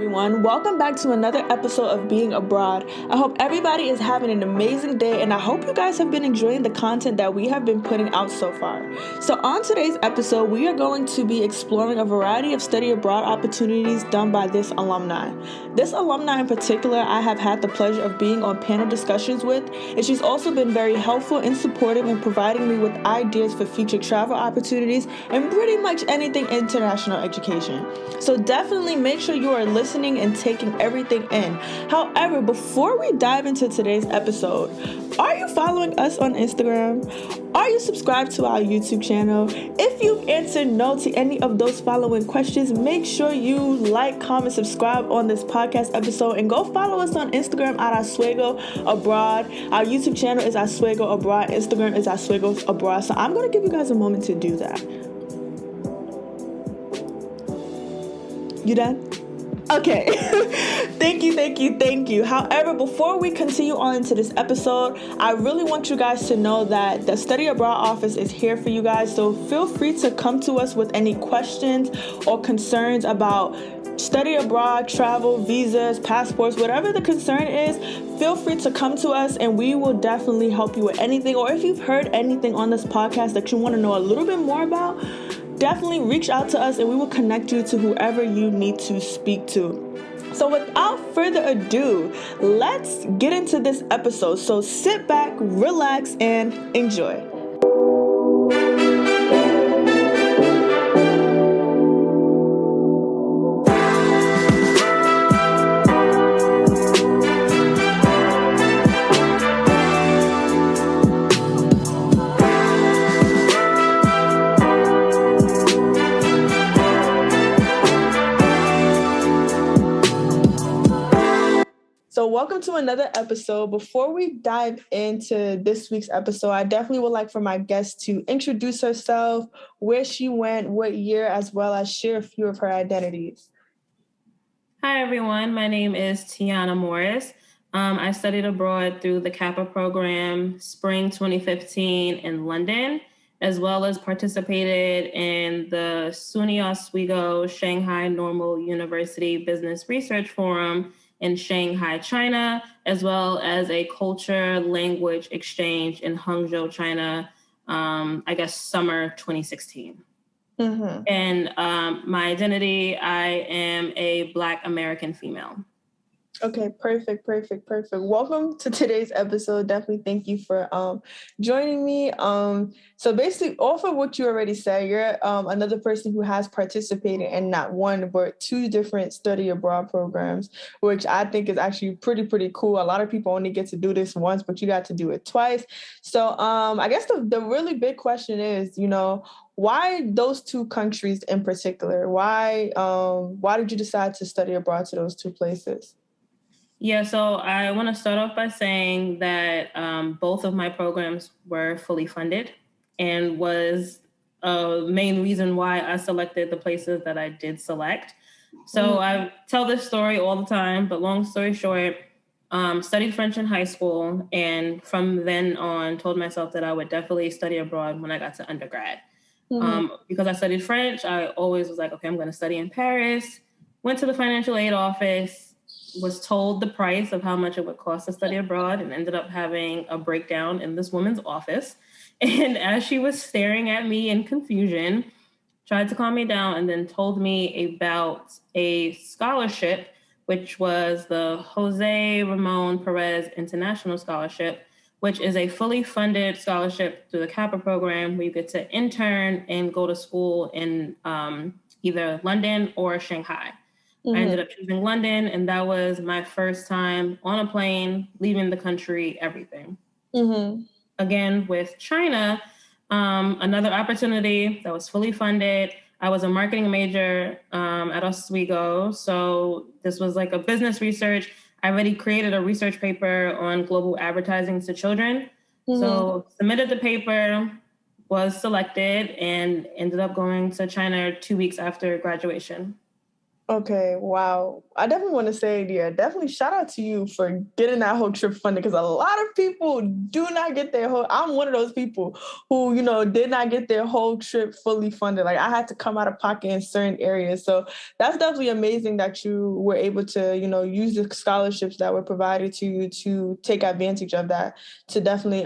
everyone. Welcome back to another episode of Being Abroad. I hope everybody is having an amazing day, and I hope you guys have been enjoying the content that we have been putting out so far. So on today's episode, we are going to be exploring a variety of study abroad opportunities done by this alumni. This alumni in particular, I have had the pleasure of being on panel discussions with, and she's also been very helpful and supportive in providing me with ideas for future travel opportunities and pretty much anything international education. So definitely make sure you are listening and taking everything in. However, before we dive into today's episode, are you following us on Instagram? Are you subscribed to our YouTube channel? If you've answered no to any of those following questions, make sure you like, comment, subscribe on this podcast episode, and go follow us on Instagram at Oswego Abroad. Our YouTube channel is Oswego Abroad. Instagram is Oswego Abroad. So I'm going to give you guys a moment to do that. You done? Okay. Thank you. However, before we continue on into this episode, I really want you guys to know that the Study Abroad office is here for you guys. So feel free to come to us with any questions or concerns about study abroad, travel, visas, passports, whatever the concern is. Feel free to come to us and we will definitely help you with anything. Or if you've heard anything on this podcast that you want to know a little bit more about, definitely reach out to us and we will connect you to whoever you need to speak to. So without further ado, let's get into this episode. So sit back, relax, and enjoy. So welcome to another episode. Before we dive into this week's episode, I definitely would like for my guest to introduce herself, where she went, what year, as well as share a few of her identities. Hi, everyone. My name is Tiana Morris. I studied abroad through the CAPA program spring 2015 in London, as well as participated in the SUNY Oswego Shanghai Normal University Business Research Forum in Shanghai, China, as well as a culture language exchange in Hangzhou, China, summer 2016. Mm-hmm. And my identity, I am a Black American female. Okay, perfect. Welcome to today's episode. Definitely thank you for joining me. So basically, off of what you already said, you're another person who has participated in not one, but two different study abroad programs, which I think is actually pretty cool. A lot of people only get to do this once, but you got to do it twice. So I guess the really big question is, why those two countries in particular? Why did you decide to study abroad to those two places? Yeah, so I want to start off by saying that both of my programs were fully funded and was a main reason why I selected the places that I did select. So I tell this story all the time, but long story short, studied French in high school, and from then on told myself that I would definitely study abroad when I got to undergrad. Because I studied French, I always was like, okay, I'm going to study in Paris, went to the financial aid office, was told the price of how much it would cost to study abroad, and ended up having a breakdown in this woman's office. And as she was staring at me in confusion, tried to calm me down, and then told me about a scholarship, which was the Jose Ramon Perez International Scholarship, which is a fully funded scholarship through the CAPA program where you get to intern and go to school in either London or Shanghai. Mm-hmm. I ended up choosing London, and that was my first time on a plane, leaving the country, everything. Mm-hmm. Again, with China, another opportunity that was fully funded. I was a marketing major at Oswego, so this was like a business research. I already created a research paper on global advertising to children. Mm-hmm. So submitted the paper, was selected, and ended up going to China 2 weeks after graduation. Okay, wow. I definitely want to say, yeah, definitely shout out to you for getting that whole trip funded because a lot of people do not get their whole. I'm one of those people who, did not get their whole trip fully funded. Like I had to come out of pocket in certain areas. So that's definitely amazing that you were able to, use the scholarships that were provided to you to take advantage of that to definitely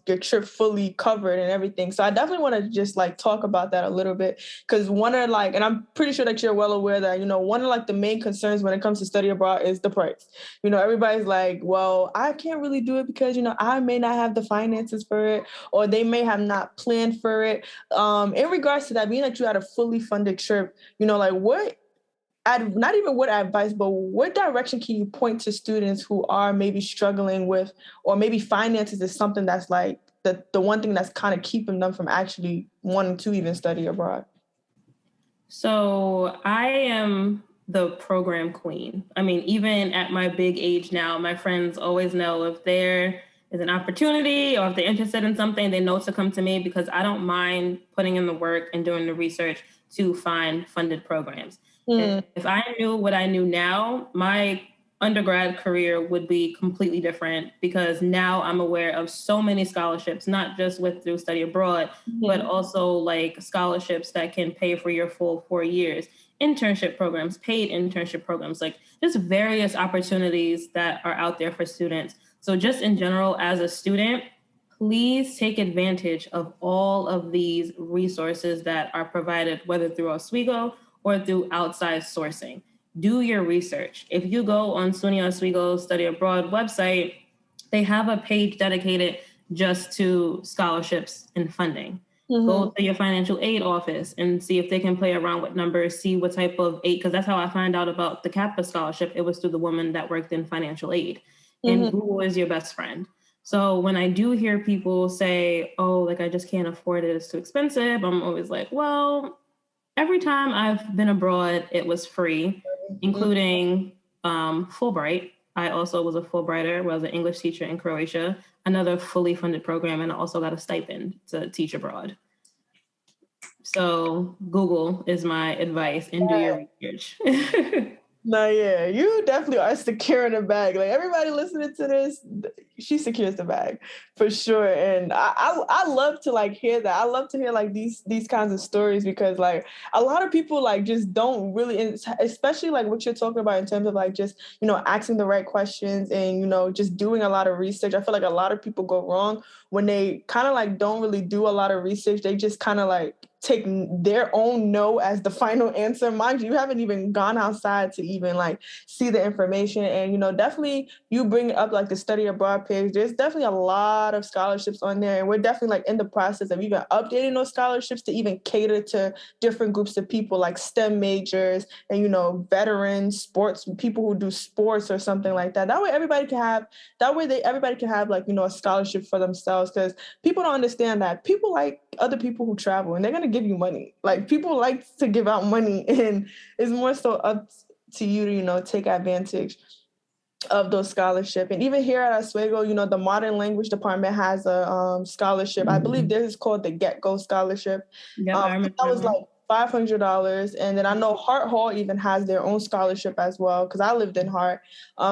get your fully covered and everything. So I definitely want to just like talk about that a little bit because one of like, and I'm pretty sure that you're well aware that one of like the main concerns when it comes to study abroad is the price. Everybody's like, well, I can't really do it because I may not have the finances for it, or they may have not planned for it. In regards to that, being that you had a fully funded trip, like what not even what advice, but what direction can you point to students who are maybe struggling with, or maybe finances is something that's like the one thing that's kind of keeping them from actually wanting to even study abroad? So I am the program queen. I mean, even at my big age now, my friends always know if there is an opportunity or if they're interested in something, they know to come to me because I don't mind putting in the work and doing the research to find funded programs. If I knew what I knew now, my undergrad career would be completely different because now I'm aware of so many scholarships, not just through study abroad, but also like scholarships that can pay for your full 4 years, internship programs, paid internship programs, like just various opportunities that are out there for students. So just in general, as a student, please take advantage of all of these resources that are provided, whether through Oswego or through outside sourcing. Do your research. If you go on SUNY Oswego Study Abroad website, they have a page dedicated just to scholarships and funding. Go to your financial aid office and see if they can play around with numbers, see what type of aid, because that's how I find out about the CAPA scholarship. It was through the woman that worked in financial aid. And Google is your best friend. So when I do hear people say, oh, like I just can't afford it, it's too expensive, I'm always like, well, every time I've been abroad, it was free, including Fulbright. I also was a Fulbrighter, was an English teacher in Croatia, another fully funded program, and I also got a stipend to teach abroad. So Google is my advice and do your research. No, yeah, you definitely are securing the bag. Like everybody listening to this, she secures the bag for sure. And I love to like hear that. I love to hear like these kinds of stories because like a lot of people like just don't really, especially like what you're talking about in terms of like just asking the right questions and just doing a lot of research. I feel like a lot of people go wrong when they kind of like don't really do a lot of research. They just kind of like take their own no as the final answer. Mind you, you haven't even gone outside to even like see the information. And definitely you bring up like the study abroad page. There's definitely a lot of scholarships on there, and we're definitely like in the process of even updating those scholarships to even cater to different groups of people like STEM majors and veterans, sports people who do sports or something like that. That way everybody can have like a scholarship for themselves, because people don't understand that people like other people who travel and they're going to give you money. Like people like to give out money, and it's more so up to you to take advantage of those scholarship. And even here at Oswego, the modern language department has a scholarship. I believe this is called the Get Go scholarship. Yep, I remember that was like $500. And then I know Hart Hall even has their own scholarship as well, because I lived in Hart.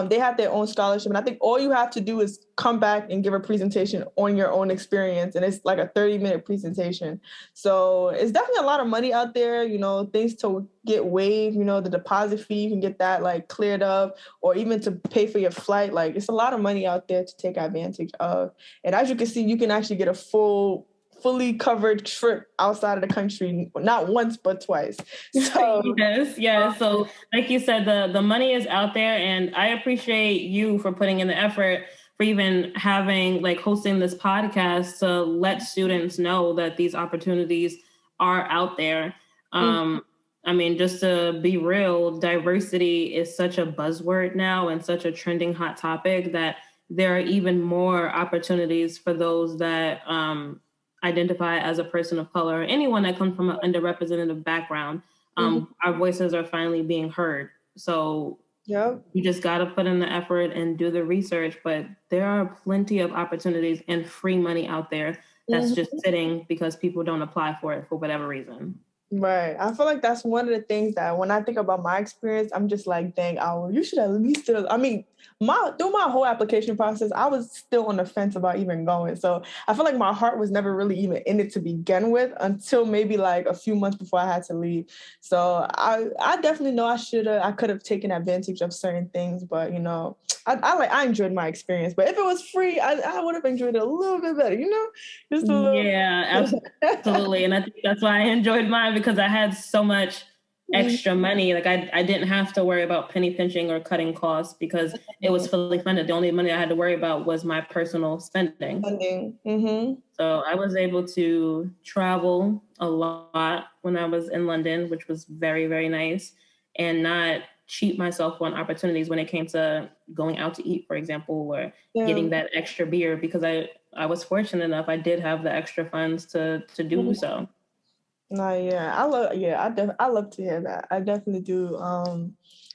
They have their own scholarship. And I think all you have to do is come back and give a presentation on your own experience. And it's like a 30-minute presentation. So it's definitely a lot of money out there, things to get waived, the deposit fee, you can get that like cleared up, or even to pay for your flight. Like it's a lot of money out there to take advantage of. And as you can see, you can actually get a fully covered trip outside of the country, not once but twice. So yes. So like you said, the money is out there, and I appreciate you for putting in the effort for even having like hosting this podcast to let students know that these opportunities are out there. I mean, just to be real, diversity is such a buzzword now and such a trending hot topic that there are even more opportunities for those that identify as a person of color, or anyone that comes from an underrepresented background. Our voices are finally being heard. So you just got to put in the effort and do the research. But there are plenty of opportunities and free money out there that's just sitting because people don't apply for it for whatever reason. Right. I feel like that's one of the things that when I think about my experience, I'm just like, dang, Awa, you should at least still. I mean, through my whole application process, I was still on the fence about even going. So I feel like my heart was never really even in it to begin with until maybe like a few months before I had to leave. So I definitely know I could have taken advantage of certain things, but I enjoyed my experience. But if it was free, I would have enjoyed it a little bit better, just a little. Yeah, absolutely. And I think that's why I enjoyed mine, because I had so much extra money. Like I didn't have to worry about penny pinching or cutting costs because it was fully funded. The only money I had to worry about was my personal spending. So I was able to travel a lot when I was in London, which was very, very nice, and not cheat myself on opportunities when it came to going out to eat, for example, or getting that extra beer, because I was fortunate enough. I did have the extra funds to do so. No, yeah, I love to hear that. I definitely do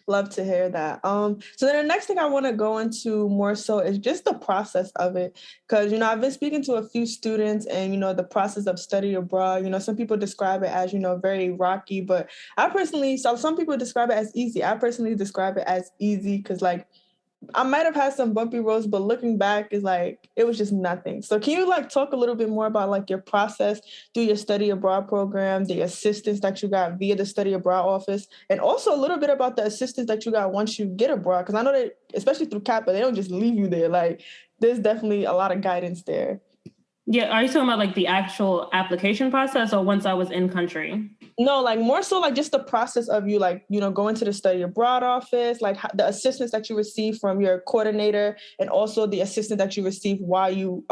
love to hear that. So then the next thing I want to go into more so is just the process of it, because I've been speaking to a few students, and the process of study abroad. Some people describe it as very rocky, but some people describe it as easy. I personally describe it as easy because I might have had some bumpy roads, but looking back is like it was just nothing. So can you talk a little bit more about your process through your study abroad program, the assistance that you got via the study abroad office, and also a little bit about the assistance that you got once you get abroad? Because I know that especially through CAPA, they don't just leave you there. There's definitely a lot of guidance there. Yeah, are you talking about the actual application process, or once I was in country? No, more so just the process of you going to the study abroad office, the assistance that you receive from your coordinator, and also the assistance that you received while you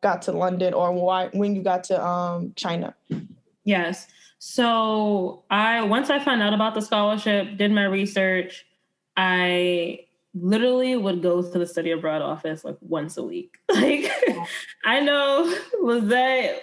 got to London, or when you got to China. Yes. So once I found out about the scholarship, did my research, I literally would go to the study abroad office once a week. I know Lizette,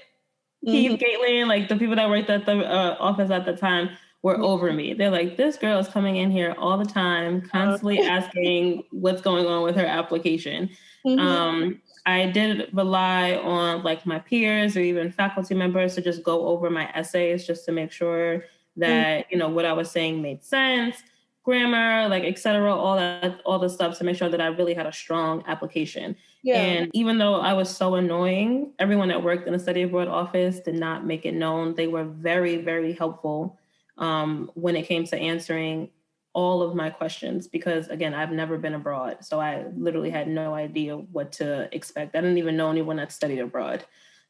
Keith, Caitlin, the people that worked at the office at the time were over me. They're like, this girl is coming in here all the time, constantly asking what's going on with her application. I did rely on my peers or even faculty members to just go over my essays just to make sure that, what I was saying made sense, grammar, et cetera, all the stuff to make sure that I really had a strong application. Yeah. And even though I was so annoying, everyone that worked in the study abroad office did not make it known. They were very, very helpful when it came to answering all of my questions, because again, I've never been abroad. So I literally had no idea what to expect. I didn't even know anyone that studied abroad.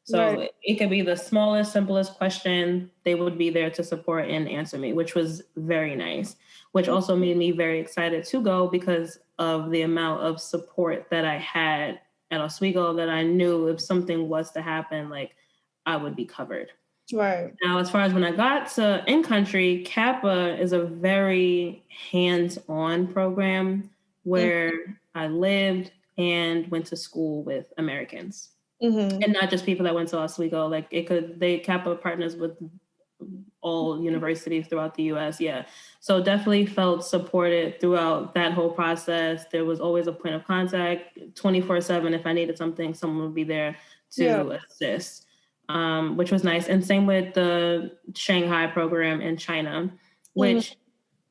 So it could be the smallest, simplest question. They would be there to support and answer me, which was very nice, which also made me very excited to go because of the amount of support that I had at Oswego, that I knew if something was to happen, I would be covered. Right. Now, as far as when I got to in-country, CAPA is a very hands-on program where I lived and went to school with Americans. And not just people that went to Oswego. CAPA partners with all universities throughout the US. Yeah. So definitely felt supported throughout that whole process. There was always a point of contact 24/7. If I needed something, someone would be there to assist, which was nice. And same with the Shanghai program in China, which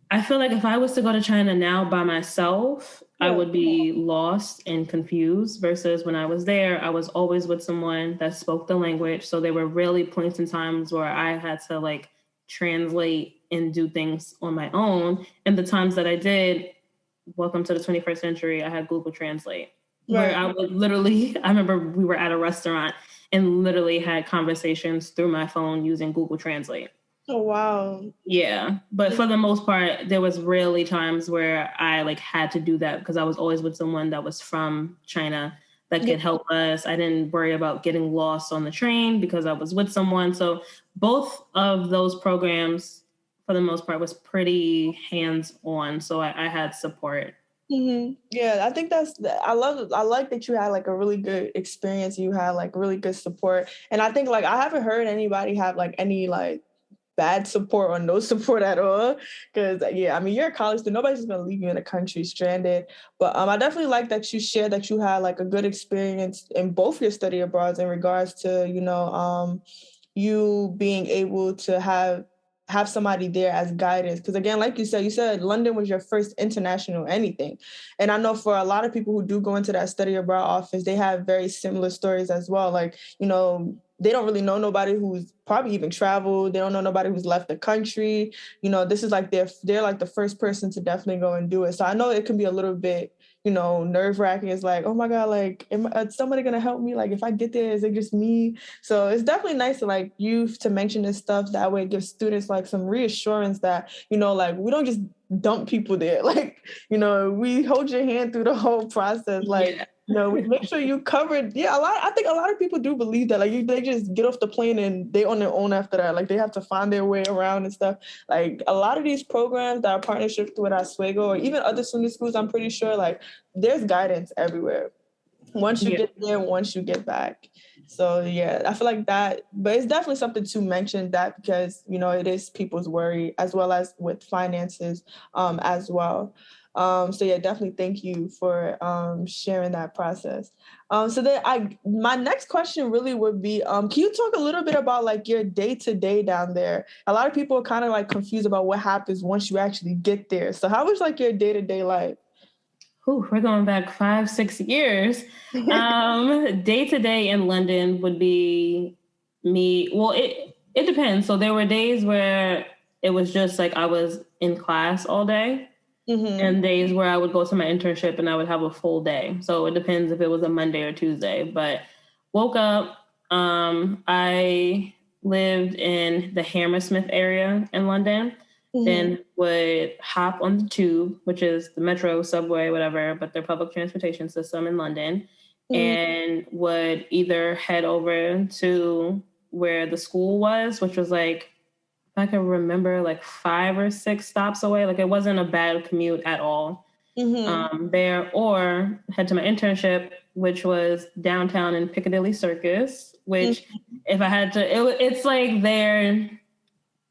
I feel like if I was to go to China now by myself, I would be lost and confused, versus when I was there, I was always with someone that spoke the language. So there were really points in times where I had to translate and do things on my own. And the times that I did, welcome to the 21st century, I had Google Translate. Where I would literally, I remember we were at a restaurant and literally had conversations through my phone using Google Translate. Oh, wow. Yeah. But for the most part, there was rarely times where I had to do that, because I was always with someone that was from China that could help us. I didn't worry about getting lost on the train because I was with someone. So both of those programs, for the most part, was pretty hands-on. So I had support. Yeah, I think I like that you had a really good experience. You had really good support. And I think I haven't heard anybody have any bad support or no support at all. Because you're a college student. Nobody's just gonna leave you in a country stranded. But I definitely like that you shared that you had a good experience in both your study abroads in regards to you being able to have have somebody there as guidance. Because again, like you said London was your first international anything. And I know for a lot of people who do go into that study abroad office, they have very similar stories as well. Like, you know, they don't really know nobody who's probably even traveled. They don't know nobody who's left the country. You know, this is like they're like the first person to definitely go and do it. So I know it can be a little bit, you know, nerve wracking. It's like, oh my God, like, is somebody going to help me? Like, if I get there, is it just me? So it's definitely nice to like you to mention this stuff. That way it gives students like some reassurance that, you know, like we don't just dump people there. Like, you know, we hold your hand through the whole process. Like, Yeah. you know, we make sure you covered. Yeah, I think a lot of people do believe that. Like, they just get off the plane and they on their own after that. Like, they have to find their way around and stuff. Like, a lot of these programs that are partnerships with Oswego or even other SUNY schools, I'm pretty sure, like, there's guidance everywhere. Once you get there, once you get back. So, yeah, I feel like that. But it's definitely something to mention that because, you know, it is people's worry as well as with finances as well. So yeah, definitely thank you for sharing that process. So then my next question really would be, can you talk a little bit about like your day-to-day down there? A lot of people are kind of like confused about what happens once you actually get there. So how was like your day-to-day life? Ooh, we're going back 5-6 years. Day to day in London would be me. Well, it depends. So there were days where it was just like I was in class all day. Mm-hmm. And days where I would go to my internship and I would have a full day. So it depends if it was a Monday or Tuesday. But woke up, I lived in the Hammersmith area in London, then would hop on the tube, which is the metro, subway, whatever, but their public transportation system in London, and would either head over to where the school was, which was like, I can remember like 5 or 6 stops away. Like it wasn't a bad commute at all there, or head to my internship, which was downtown in Piccadilly Circus, which if I had to, it's like their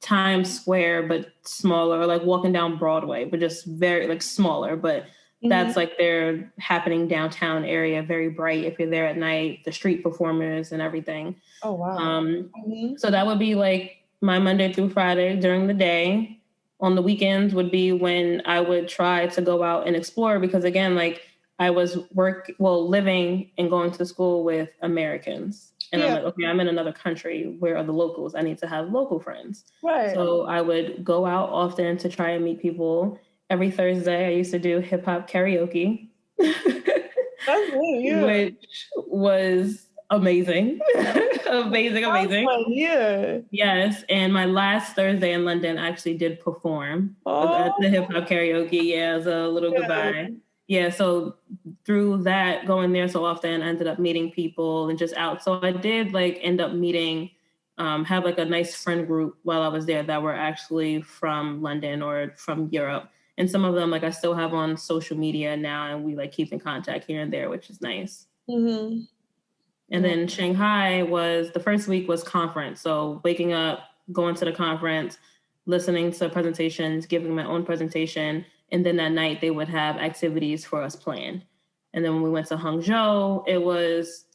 Times Square, but smaller, or like walking down Broadway, but just very like smaller, but that's like their happening downtown area, very bright if you're there at night, the street performers and everything. Oh, wow. So that would be like my Monday through Friday during the day. On the weekends would be when I would try to go out and explore because again, like I was living and going to school with Americans. And I'm like, okay, I'm in another country. Where are the locals? I need to have local friends. Right. So I would go out often to try and meet people. Every Thursday, I used to do hip hop karaoke. That's good, yeah. Which was amazing. amazing. Fun, yeah. Yes. And my last Thursday in London, I actually did perform at the hip hop karaoke. Yeah, as a little goodbye. Yeah. So through that, going there so often, I ended up meeting people and just out. So I did like end up meeting, have like a nice friend group while I was there that were actually from London or from Europe. And some of them, like I still have on social media now, and we like keep in contact here and there, which is nice. And then Shanghai was the first week was conference. So waking up, going to the conference, listening to presentations, giving my own presentation. And then that night they would have activities for us planned. And then when we went to Hangzhou, it was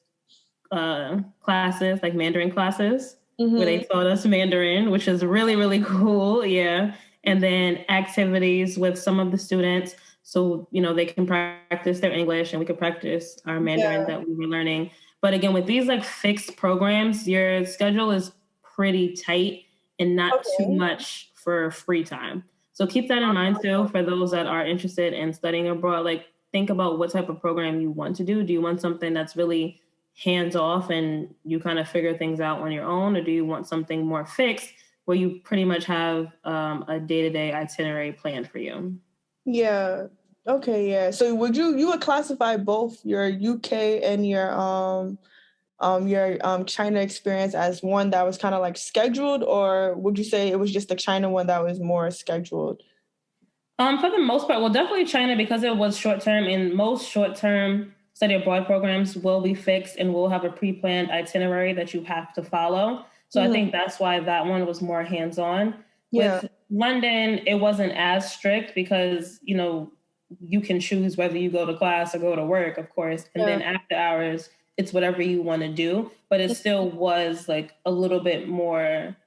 classes, like Mandarin classes, where they taught us Mandarin, which is really, really cool. Yeah. And then activities with some of the students. So, you know, they can practice their English and we can practice our Mandarin that we were learning. But again, with these like fixed programs, your schedule is pretty tight and not too much for free time. So keep that in mind too, for those that are interested in studying abroad. Like think about what type of program you want to do. Do you want something that's really hands off and you kind of figure things out on your own? Or do you want something more fixed where you pretty much have a day-to-day itinerary planned for you? Yeah. Okay. Yeah. So you would classify both your UK and your China experience as one that was kind of like scheduled, or would you say it was just the China one that was more scheduled? For the most part, well, definitely China because it was short term, and most short term study abroad programs will be fixed and will have a pre-planned itinerary that you have to follow. So I think that's why that one was more hands-on. With London, it wasn't as strict because, you know, you can choose whether you go to class or go to work, of course. And then after hours, it's whatever you want to do. But it still was like a little bit more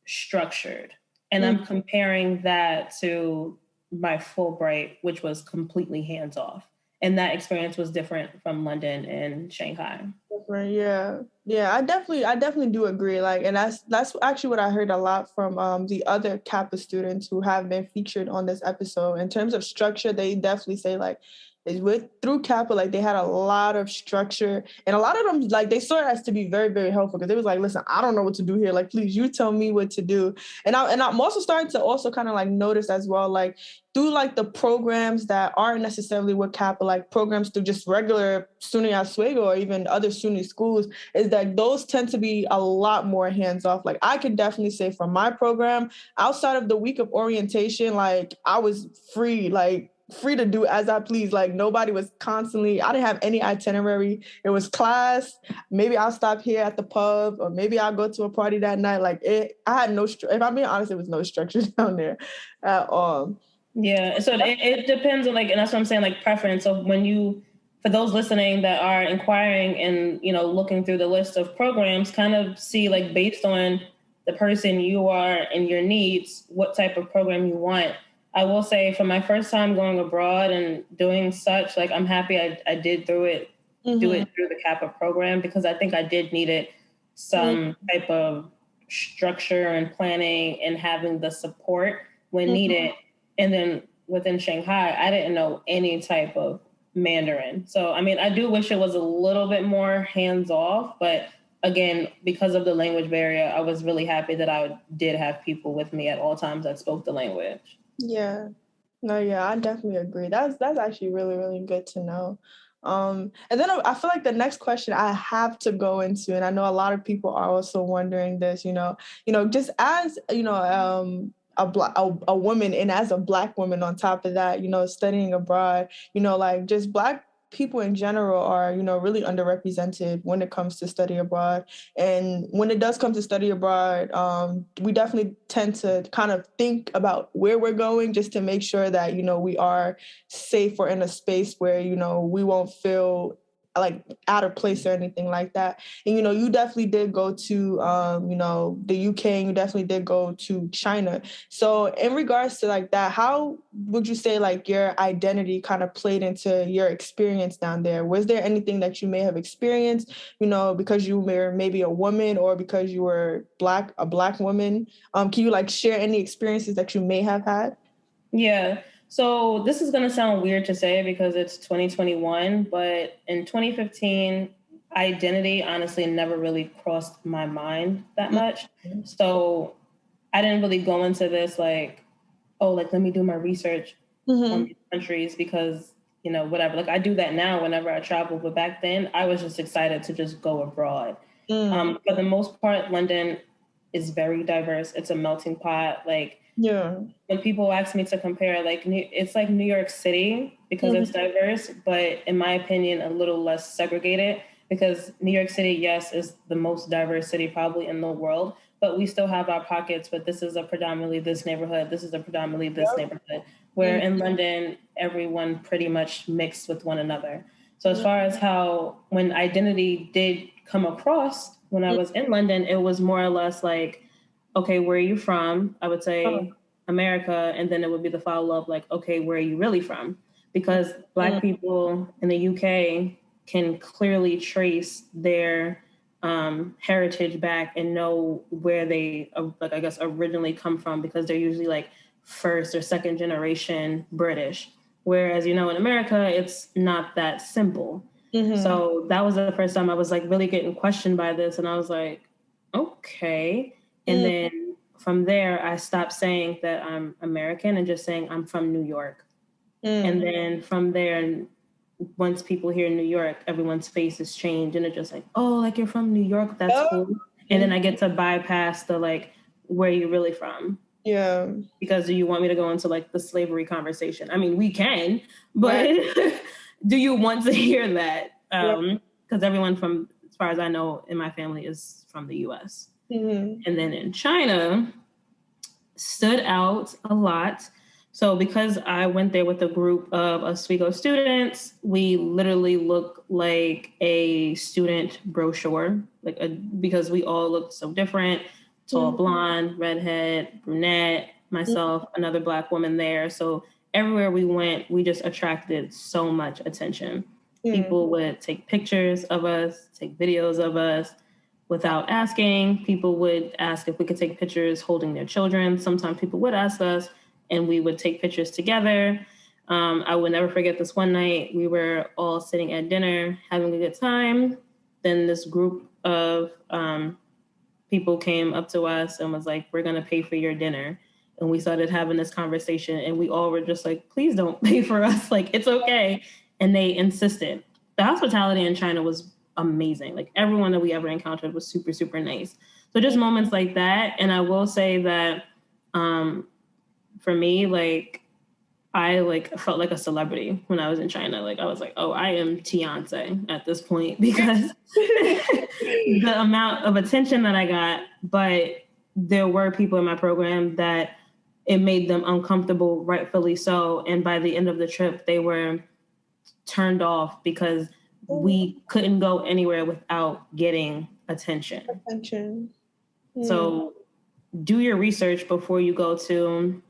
structured. And I'm comparing that to my Fulbright, which was completely hands off. And that experience was different from London and Shanghai. Different, yeah. Yeah, I definitely do agree. Like, and that's actually what I heard a lot from the other Kappa students who have been featured on this episode. In terms of structure, they definitely say like through Kappa, like they had a lot of structure, and a lot of them like they saw it as to be very, very helpful because they was like, listen, I don't know what to do here. Like, please, you tell me what to do. And I'm also starting to also kind of like notice as well, like through like the programs that aren't necessarily with Kappa, like programs through just regular SUNY Oswego or even other SUNY schools, is that those tend to be a lot more hands-off. Like I could definitely say from my program, outside of the week of orientation, like I was free to do as I please. Like nobody was constantly, I didn't have any itinerary. It was class. Maybe I'll stop here at the pub or maybe I'll go to a party that night. Like I had no, if I'm being honest, it was no structure down there at all. Yeah. So it depends on like, and that's what I'm saying, like preference. So for those listening that are inquiring and, looking through the list of programs, kind of see like based on the person you are and your needs, what type of program you want. I will say for my first time going abroad and doing such, like I'm happy I did do it through the Kappa program because I think I did need it, some type of structure and planning and having the support when needed. And then within Shanghai, I didn't know any type of Mandarin. So, I mean, I do wish it was a little bit more hands off, but again, because of the language barrier, I was really happy that I did have people with me at all times that spoke the language. Yeah. No, yeah, I definitely agree. That's actually really, really good to know. And then I feel like the next question I have to go into, and I know a lot of people are also wondering this, just as, a woman and as a Black woman on top of that, studying abroad, like just Black people in general are, really underrepresented when it comes to study abroad. And when it does come to study abroad, we definitely tend to kind of think about where we're going just to make sure that, we are safe or in a space where, we won't feel like out of place or anything like that. And, you definitely did go to, the UK, and you definitely did go to China. So in regards to like that, how would you say like your identity kind of played into your experience down there? Was there anything that you may have experienced, because you were maybe a woman or because you were a Black woman? Can you like share any experiences that you may have had? Yeah. So this is going to sound weird to say because it's 2021, but in 2015, identity honestly never really crossed my mind that much. So I didn't really go into this like, oh, like, let me do my research on these countries because, whatever. Like I do that now whenever I travel. But back then I was just excited to just go abroad. For the most part, London is very diverse. It's a melting pot. Like, yeah. When people ask me to compare, like it's like New York City because it's diverse, but in my opinion, a little less segregated because New York City, yes, is the most diverse city probably in the world, but we still have our pockets. But this is a predominantly this neighborhood. This is a predominantly this neighborhood. Where in London, everyone pretty much mixed with one another. So as far as how when identity did come across when I was in London, it was more or less like, okay, where are you from? I would say America, and then it would be the follow-up like, okay, where are you really from? Because Black people in the UK can clearly trace their heritage back and know where they, like I guess, originally come from because they're usually like first or second generation British. Whereas, in America, it's not that simple. So that was the first time I was like really getting questioned by this. And I was like, okay. And then from there, I stopped saying that I'm American and just saying I'm from New York. And then from there, once people hear New York, everyone's faces change and it's just like, oh, like you're from New York. That's cool. And then I get to bypass the like, where are you really from? Yeah. Because do you want me to go into like the slavery conversation? I mean, we can, but do you want to hear that? Because everyone from, as far as I know, in my family is from the US. And then in China, stood out a lot. So because I went there with a group of Oswego students, we literally look like a student brochure, because we all looked so different. tall blonde, redhead, brunette, myself, another Black woman there. So everywhere we went, we just attracted so much attention. People would take pictures of us, take videos of us without asking. People would ask if we could take pictures holding their children. Sometimes people would ask us, and we would take pictures together. I will never forget this one night. We were all sitting at dinner, having a good time. Then this group of people came up to us and was like, "We're going to pay for your dinner." And we started having this conversation, and we all were just like, "Please don't pay for us. Like, it's okay." And they insisted. The hospitality in China was amazing. Like, everyone that we ever encountered was super, super nice. So just moments like that. And I will say that for me, like, I felt like a celebrity when I was in China. Like, I was like, oh, I am Tiana at this point, because the amount of attention that I got. But there were people in my program that it made them uncomfortable, rightfully so. And by the end of the trip, they were turned off because we couldn't go anywhere without getting attention. So do your research before you go to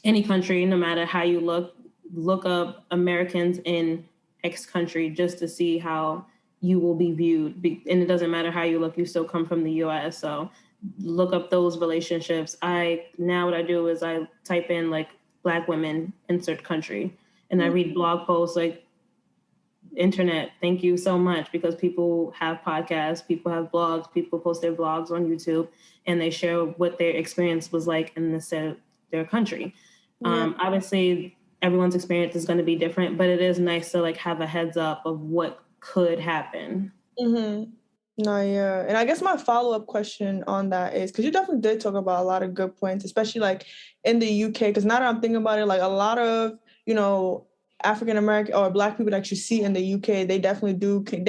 any country, no matter how you look up Americans in X country just to see how you will be viewed. And it doesn't matter how you look, you still come from the US. So look up those relationships. Now what I do is I type in like Black women, insert country, and I read blog posts like, internet, thank you so much, because people have podcasts, people have blogs, people post their blogs on YouTube, and they share what their experience was like in their country. Obviously, everyone's experience is going to be different, but it is nice to like have a heads up of what could happen. No, yeah. And I guess my follow-up question on that is, because you definitely did talk about a lot of good points, especially like in the UK, because now that I'm thinking about it, like a lot of, African American or Black people that you see in the UK, they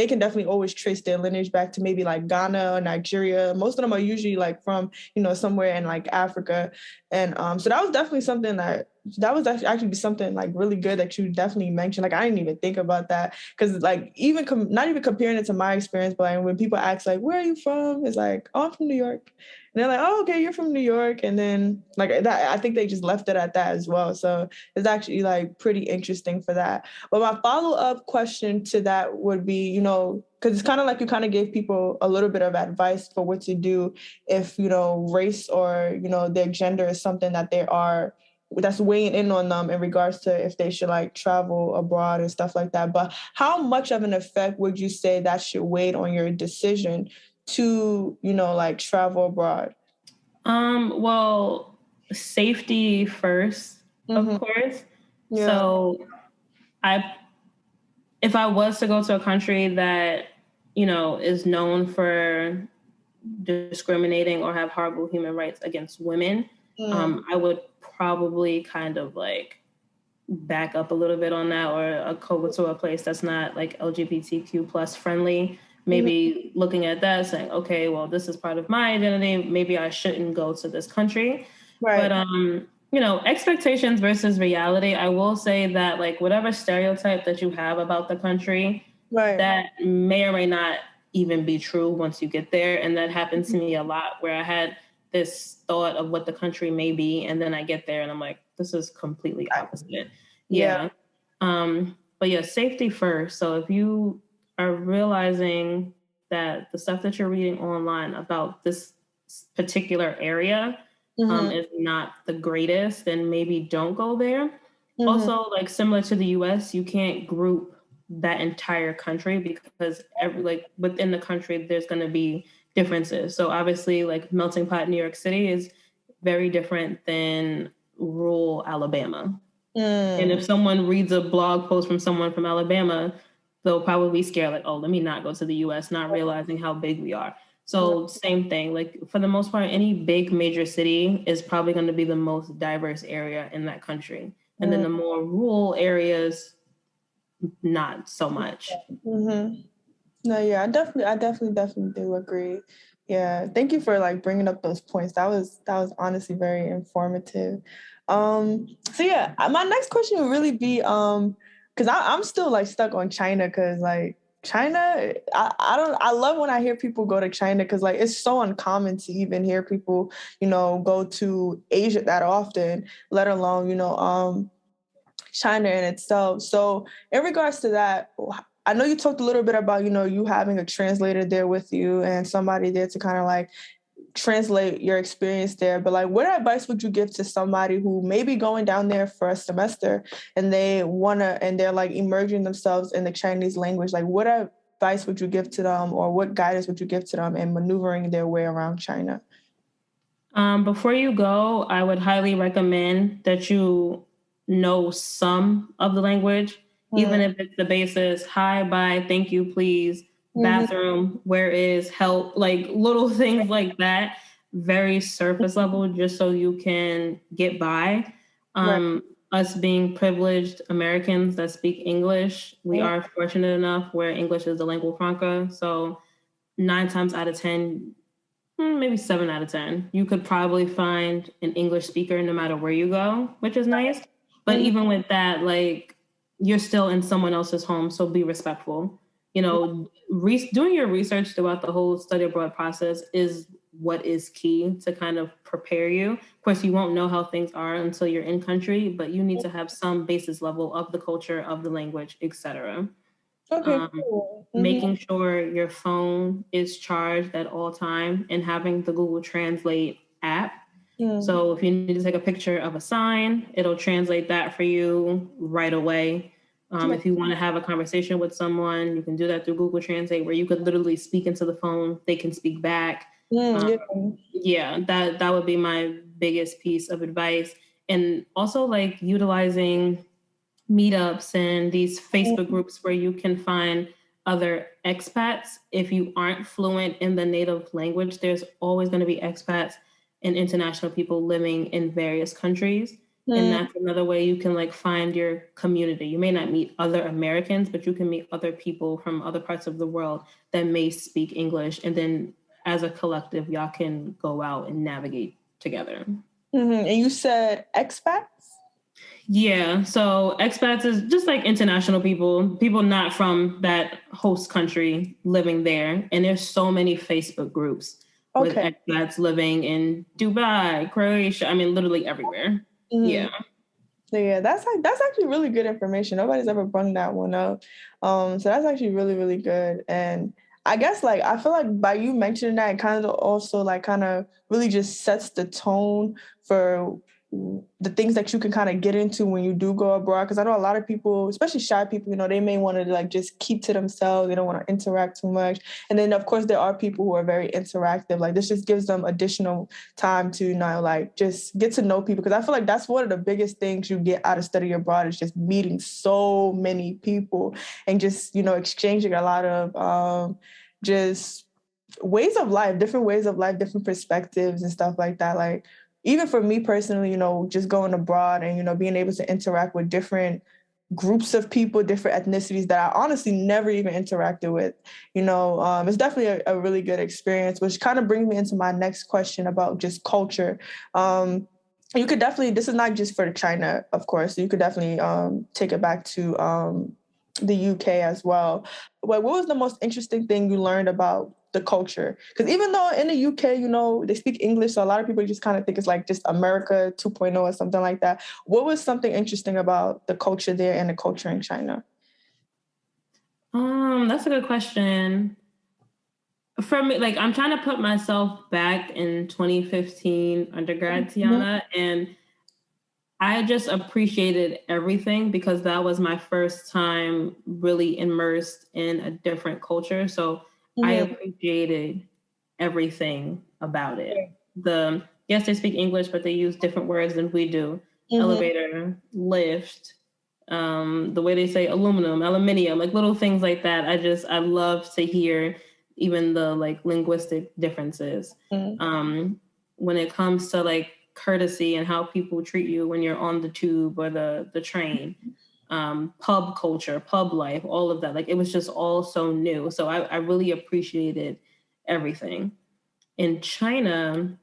can definitely always trace their lineage back to maybe like Ghana or Nigeria. Most of them are usually like from, somewhere in like Africa. And so that was definitely something that was actually something like really good that you definitely mentioned. Like, I didn't even think about that, because like even not even comparing it to my experience, but like when people ask like, where are you from? It's like, oh, I'm from New York. And they're like, oh, okay, you're from New York. And then like that, I think they just left it at that as well. So it's actually like pretty interesting for that. But my follow-up question to that would be, because it's kind of like you kind of gave people a little bit of advice for what to do if, race or, their gender is something that that's weighing in on them in regards to if they should like travel abroad and stuff like that. But how much of an effect would you say that should weigh on your decision to, like travel abroad? Well, safety first, of course. Yeah. So if I was to go to a country that, is known for discriminating or have horrible human rights against women, I would probably kind of like back up a little bit on that, or go to a place that's not like LGBTQ plus friendly. Maybe looking at that, saying, okay, well, this is part of my identity. Maybe I shouldn't go to this country. Right. But, expectations versus reality. I will say that like whatever stereotype that you have about the country, that may or may not even be true once you get there. And that happened to me a lot, where I had this thought of what the country may be, and then I get there and I'm like, this is completely opposite. Yeah. But yeah, safety first. So if you are realizing that the stuff that you're reading online about this particular area is not the greatest, then maybe don't go there. Also, like similar to the US, you can't group that entire country, because within the country, there's going to be differences. So obviously, like melting pot New York City is very different than rural Alabama. And if someone reads a blog post from someone from Alabama, they'll probably be scared, like, oh, let me not go to the US, not realizing how big we are. So same thing, like for the most part, any big major city is probably going to be the most diverse area in that country. And then the more rural areas, not so much. No, yeah, I definitely do agree. Yeah, thank you for like bringing up those points. That was honestly very informative. So yeah, my next question would really be because I'm still like stuck on China, because like China, I love when I hear people go to China because like it's so uncommon to even hear people, go to Asia that often, let alone, China in itself. So in regards to that, I know you talked a little bit about, you having a translator there with you and somebody there to kind of like translate your experience there. But like, what advice would you give to somebody who may be going down there for a semester and they're like immersing themselves in the Chinese language? Like, what advice would you give to them, or what guidance would you give to them in maneuvering their way around China? Before you go, I would highly recommend that you know some of the language, even if it's the basis, hi, bye, thank you, please, bathroom, where is, help, like little things like that, very surface level, just so you can get by. Right. Us being privileged Americans that speak English, we are fortunate enough where English is the lingua franca. So 9 times out of 10, maybe 7 out of 10, you could probably find an English speaker no matter where you go, which is nice. But even with that, like, you're still in someone else's home, so be respectful. Doing your research throughout the whole study abroad process is what is key to kind of prepare you. Of course, you won't know how things are until you're in country, but you need to have some basis level of the culture, of the language, etc. Okay, cool. Making sure your phone is charged at all time and having the Google Translate app. So if you need to take a picture of a sign, it'll translate that for you right away. If you want to have a conversation with someone, you can do that through Google Translate, where you could literally speak into the phone, they can speak back. Yeah, that would be my biggest piece of advice. And also like utilizing meetups and these Facebook groups where you can find other expats. If you aren't fluent in the native language, there's always going to be expats and international people living in various countries. And that's another way you can like find your community. You may not meet other Americans, but you can meet other people from other parts of the world that may speak English. And then as a collective, y'all can go out and navigate together. And you said expats? Yeah, so expats is just like international people not from that host country living there. And there's so many Facebook groups with expats living in Dubai, Croatia, I mean, literally everywhere. Yeah. Yeah, that's actually really good information. Nobody's ever brought that one up. So that's actually really, really good. And I guess like I feel like by you mentioning that, it kind of also like kind of really just sets the tone for the things that you can kind of get into when you do go abroad. Because I know a lot of people, especially shy people, they may want to like just keep to themselves. They don't want to interact too much. And then of course there are people who are very interactive. Like this just gives them additional time to like just get to know people. Because I feel like that's one of the biggest things you get out of studying abroad is just meeting so many people and just, exchanging a lot of just ways of life, different ways of life, different perspectives and stuff like that. Like, even for me personally, just going abroad and, being able to interact with different groups of people, different ethnicities that I honestly never even interacted with, it's definitely a really good experience, which kind of brings me into my next question about just culture. You could definitely, this is not just for China, of course, you could definitely take it back to the UK as well. But what was the most interesting thing you learned about the culture? Because even though in the UK, they speak English, so a lot of people just kind of think it's like just America 2.0 or something like that. What was something interesting about the culture there and the culture in China? That's a good question. For me, like I'm trying to put myself back in 2015 undergrad, Tiana, and I just appreciated everything because that was my first time really immersed in a different culture. So I appreciated everything about it. Yes, they speak English, but they use different words than we do. Elevator, lift, the way they say aluminium, like little things like that. I love to hear even the like linguistic differences. When it comes to like courtesy and how people treat you when you're on the tube or the train, pub culture, pub life, all of that. Like it was just all so new. So I really appreciated everything. In China,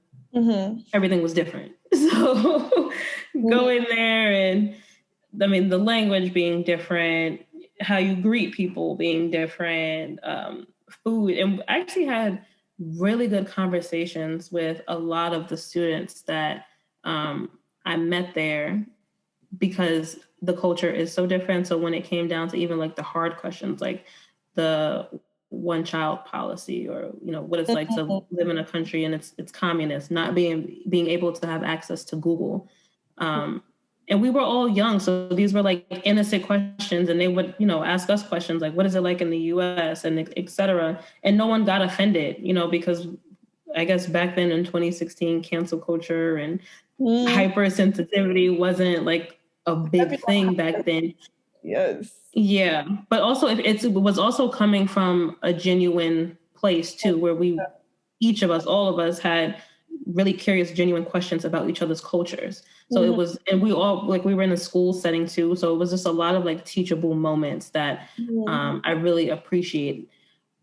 everything was different. So going there and I mean, the language being different, how you greet people being different, food. And I actually had really good conversations with a lot of the students that I met there because the culture is so different. So when it came down to even like the hard questions, like the one child policy, or what it's like to live in a country and it's communist, not being able to have access to Google. And we were all young, so these were like innocent questions, and they would ask us questions like, what is it like in the US, and et cetera. And no one got offended, because I guess back then in 2016, cancel culture and hypersensitivity wasn't like a big thing back then. Yes. Yeah, but also it was also coming from a genuine place too, where all of us had really curious, genuine questions about each other's cultures. So it was, and we all, like, we were in a school setting too. So it was just a lot of like teachable moments that I really appreciate.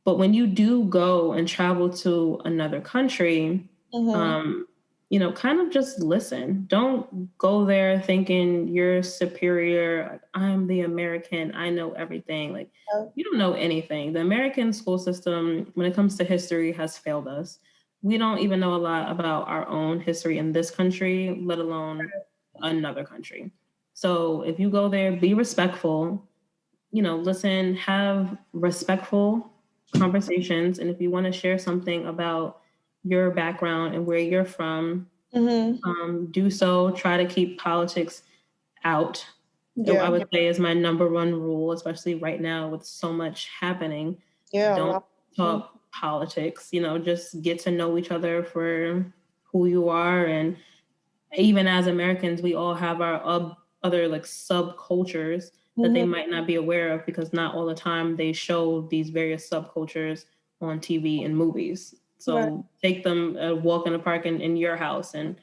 But when you do go and travel to another country, kind of just listen. Don't go there thinking you're superior. I'm the American, I know everything. Like, you don't know anything. The American school system, when it comes to history, has failed us. We don't even know a lot about our own history in this country, let alone another country. So if you go there, be respectful, listen, have respectful conversations. And if you want to share something about your background and where you're from, do so. Try to keep politics out. I would say is my number one rule, especially right now with so much happening. Don't talk politics, just get to know each other for who you are. And even as Americans, we all have our other like subcultures that they might not be aware of, because not all the time they show these various subcultures on TV and movies. So take them a walk in the park in your house, and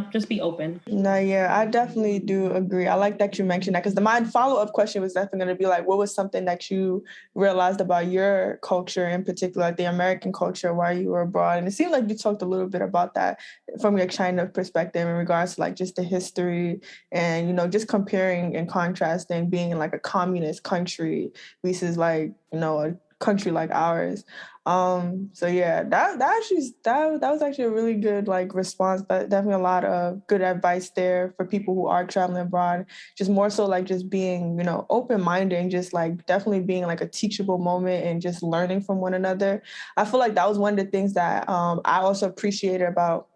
just be open. No, yeah, I definitely do agree. I like that you mentioned that, because my follow-up question was definitely going to be like, what was something that you realized about your culture, in particular, like the American culture, while you were abroad? And it seemed like you talked a little bit about that from your China perspective in regards to like just the history and, just comparing and contrasting being in like a communist country versus like, a country like ours. So yeah, that was actually a really good like response. But definitely a lot of good advice there for people who are traveling abroad. Just more so like just being, open-minded, and just like definitely being like a teachable moment and just learning from one another. I feel like that was one of the things that I also appreciated about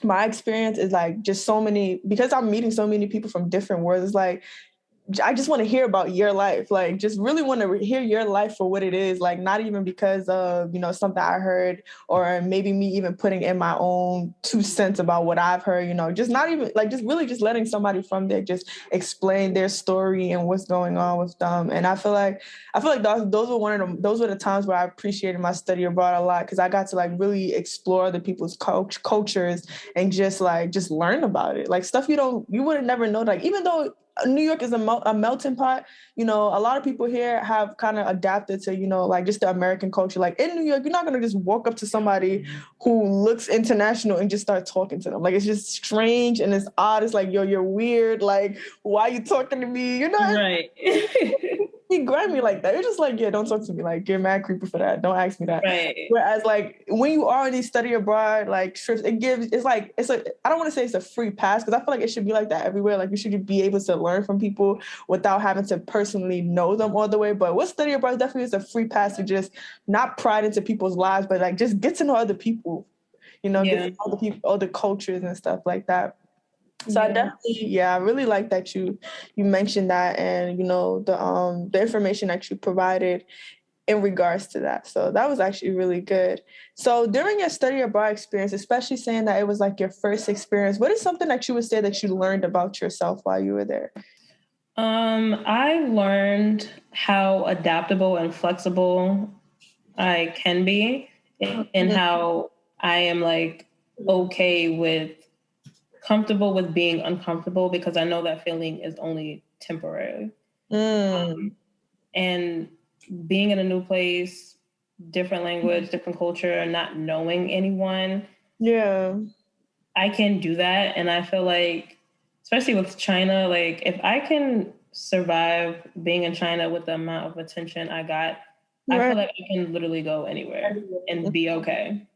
my experience, is like just so many, because I'm meeting so many people from different worlds. It's like, I just want to hear about your life, like just really want to hear your life for what it is, like not even because of, something I heard, or maybe me even putting in my own 2 cents about what I've heard, just not even like, just really just letting somebody from there just explain their story and what's going on with them. And I feel like those were the times where I appreciated my study abroad a lot, because I got to like really explore the people's cultures and just learn about it, like stuff you would have never known, like even though New York is a melting pot. A lot of people here have kind of adapted to, like just the American culture. Like in New York, you're not going to just walk up to somebody who looks international and just start talking to them. Like, it's just strange and it's odd. It's like, yo, you're weird. Like, why are you talking to me? Right. He grabbed me like that. It's just like, yeah, don't talk to me. Like, you're mad creepy for that. Don't ask me that. Right. Whereas, like, when you already study abroad, like trips, I don't want to say it's a free pass, because I feel like it should be like that everywhere. Like, you should be able to learn from people without having to personally know them all the way. But what study abroad definitely is a free pass to just not pry into people's lives, but like just get to know other people, get to know other people, other cultures and stuff like that. So I really like that you mentioned that, and the information that you provided in regards to that. So that was actually really good. So during your study abroad experience, especially saying that it was like your first experience, what is something that you would say that you learned about yourself while you were there? I learned how adaptable and flexible I can be, and how I am like comfortable with being uncomfortable, because I know that feeling is only temporary. And being in a new place, different language, different culture, not knowing anyone. Yeah. I can do that. And I feel like, especially with China, like if I can survive being in China with the amount of attention I got, I feel like I can literally go anywhere and be okay.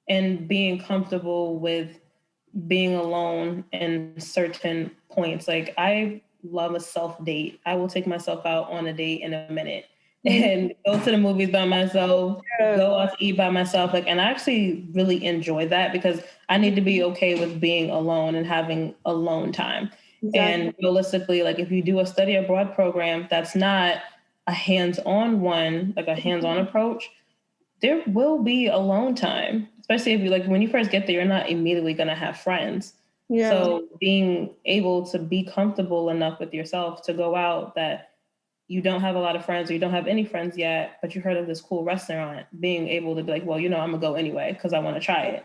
And being comfortable with being alone in certain points. Like I love a self date. I will take myself out on a date in a minute and go to the movies by myself, go out to eat by myself. Like, and I actually really enjoy that because I need to be okay with being alone and having alone time. Exactly. And realistically, like if you do a study abroad program, that's not a hands-on one, like a hands-on approach, there will be alone time, especially if you like when you first get there, you're not immediately going to have friends. Yeah. So being able to be comfortable enough with yourself to go out that you don't have a lot of friends or you don't have any friends yet, but you heard of this cool restaurant, being able to be like, well, I'm going to go anyway because I want to try it.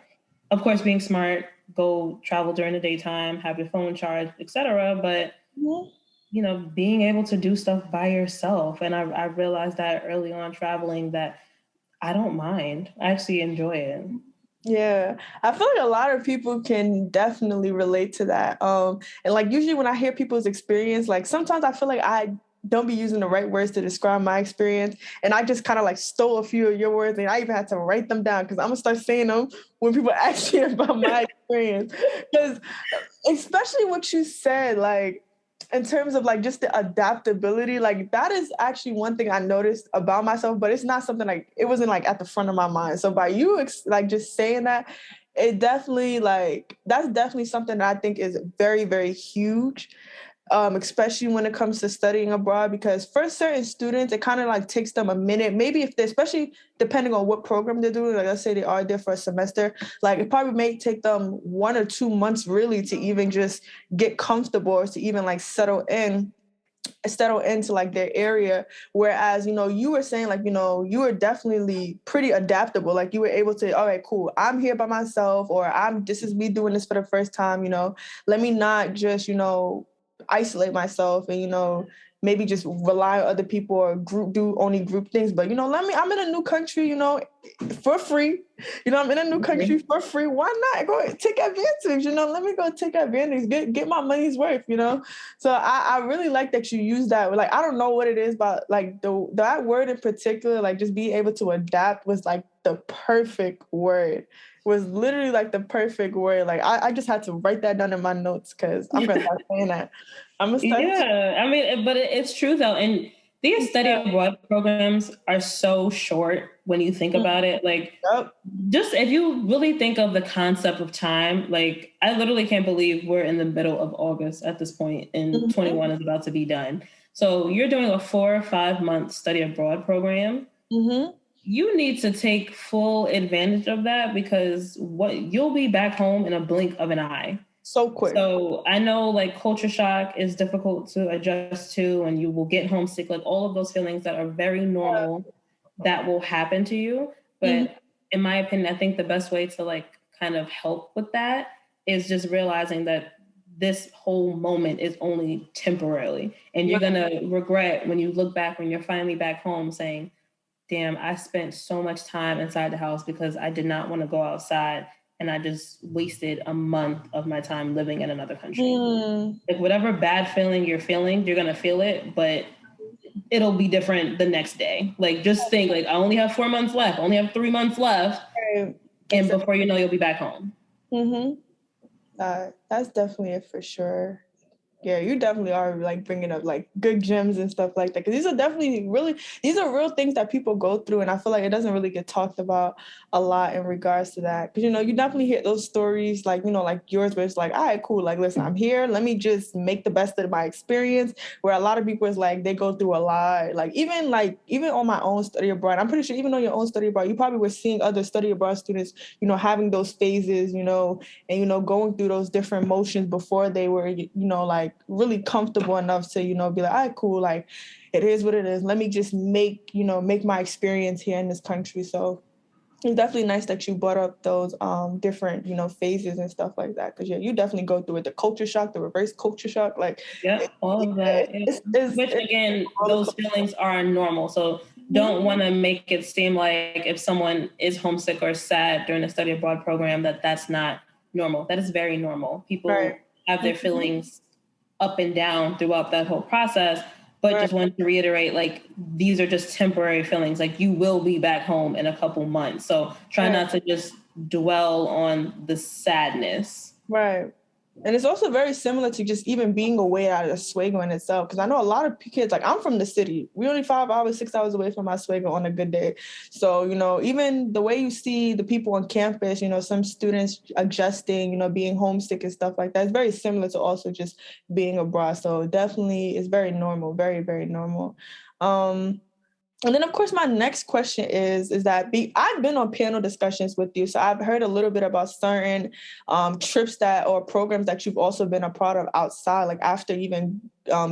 Of course, being smart, go travel during the daytime, have your phone charged, etc. But, being able to do stuff by yourself. And I realized that early on traveling that I don't mind. I actually enjoy it. Yeah, I feel like a lot of people can definitely relate to that. And like usually when I hear people's experience, like sometimes I feel like I don't be using the right words to describe my experience. And I just kind of like stole a few of your words and I even had to write them down because I'm gonna start saying them when people ask me about my experience. Because especially what you said, like in terms of like just the adaptability, like that is actually one thing I noticed about myself, but it's not something like, it wasn't like at the front of my mind. So by you like just saying that, it definitely like, that's definitely something that I think is very, very huge. Especially when it comes to studying abroad, because for certain students, it kind of like takes them a minute, maybe if they, especially depending on what program they're doing, like let's say they are there for a semester, like it probably may take them 1 or 2 months really to even just get comfortable or to even like settle into like their area. Whereas, you were saying like, you were definitely pretty adaptable. Like you were able to, all right, cool, I'm here by myself, or this is me doing this for the first time, let me not just, isolate myself and maybe just rely on other people or do only group things. But I'm in a new country, for free. I'm in a new country for free. Why not go take advantage? Let me go take advantage, get my money's worth. So I really like that you use that. Like I don't know what it is, but like that word in particular, like just being able to adapt was like the perfect word. Was literally like the perfect word. Like I just had to write that down in my notes because I'm gonna start saying that. I'm gonna start. Yeah, I mean, but it's true though, and these study abroad programs are so short when you think about it. Like, just if you really think of the concept of time, like I literally can't believe we're in the middle of August at this point, and 21 is about to be done. So you're doing a 4 or 5 month study abroad program. You need to take full advantage of that because you'll be back home in a blink of an eye. So quick. So I know like culture shock is difficult to adjust to, and you will get homesick, like all of those feelings that are very normal that will happen to you. But in my opinion, I think the best way to like kind of help with that is just realizing that this whole moment is only temporarily. And you're going to regret when you look back, when you're finally back home saying, damn, I spent so much time inside the house because I did not want to go outside and I just wasted a month of my time living in another country. Like whatever bad feeling you're feeling, you're going to feel it, but it'll be different the next day. Like just think like, I only have 4 months left, I only have 3 months left. Right. And before you know, you'll be back home. That's definitely it for sure. Yeah, you definitely are like bringing up like good gems and stuff like that. Because these are definitely these are real things that people go through. And I feel like it doesn't really get talked about a lot in regards to that. Because, you definitely hear those stories like, like yours where it's like, all right, cool. Like, listen, I'm here. Let me just make the best of my experience. Where a lot of people is like, they go through a lot. Like even on my own study abroad, I'm pretty sure even on your own study abroad, you probably were seeing other study abroad students, having those phases, and, going through those different motions before they were, like, really comfortable enough to be like, all right, cool, like it is what it is, let me just make my experience here in this country. So it's definitely nice that you brought up those different phases and stuff like that, because you definitely go through it, the culture shock, the reverse culture shock, like all of that. Which again, those feelings are normal, so don't want to make it seem like if someone is homesick or sad during a study abroad program that's not normal. That is very normal. People have their feelings up and down throughout that whole process, but just wanted to reiterate, like, these are just temporary feelings. Like, you will be back home in a couple months. So try not to just dwell on the sadness. Right. And it's also very similar to just even being away out of Oswego in itself. Because I know a lot of kids, like I'm from the city. We're only 5 hours, 6 hours away from Oswego on a good day. So, even the way you see the people on campus, some students adjusting, being homesick and stuff like that, it's very similar to also just being abroad. So definitely it's very normal, very, very normal. And then, of course, my next question is that I've been on panel discussions with you, so I've heard a little bit about certain trips or programs that you've also been a part of outside, like after even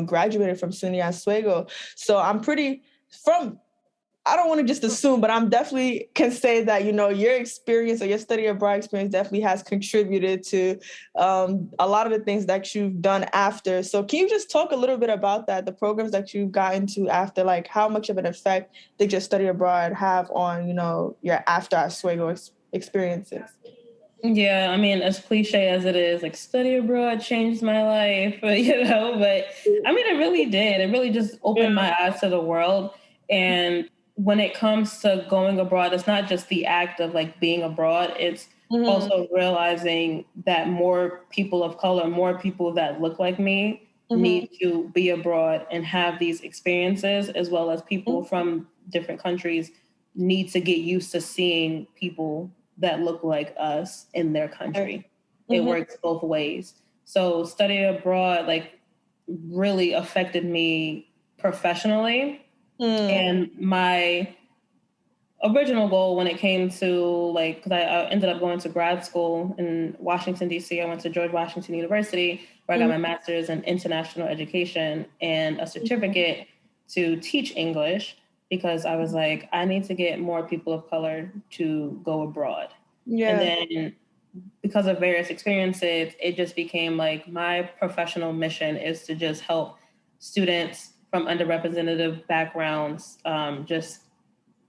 graduated from SUNY Oswego. So I don't want to just assume, but I'm definitely can say that, your experience or your study abroad experience definitely has contributed to a lot of the things that you've done after. So can you just talk a little bit about that, the programs that you got into after, like how much of an effect did your study abroad have on, your after Oswego experiences? Yeah, I mean, as cliche as it is, like study abroad changed my life, but I mean, it really did. It really just opened my eyes to the world. And when it comes to going abroad, it's not just the act of like being abroad, it's also realizing that more people of color, more people that look like me need to be abroad and have these experiences, as well as people from different countries need to get used to seeing people that look like us in their country. It works both ways. So studying abroad like really affected me professionally. And my original goal when it came to like, because I ended up going to grad school in Washington, D.C. I went to George Washington University, where I got my master's in international education and a certificate to teach English, because I was like, I need to get more people of color to go abroad. And then because of various experiences, it just became like my professional mission is to just help students from underrepresented backgrounds just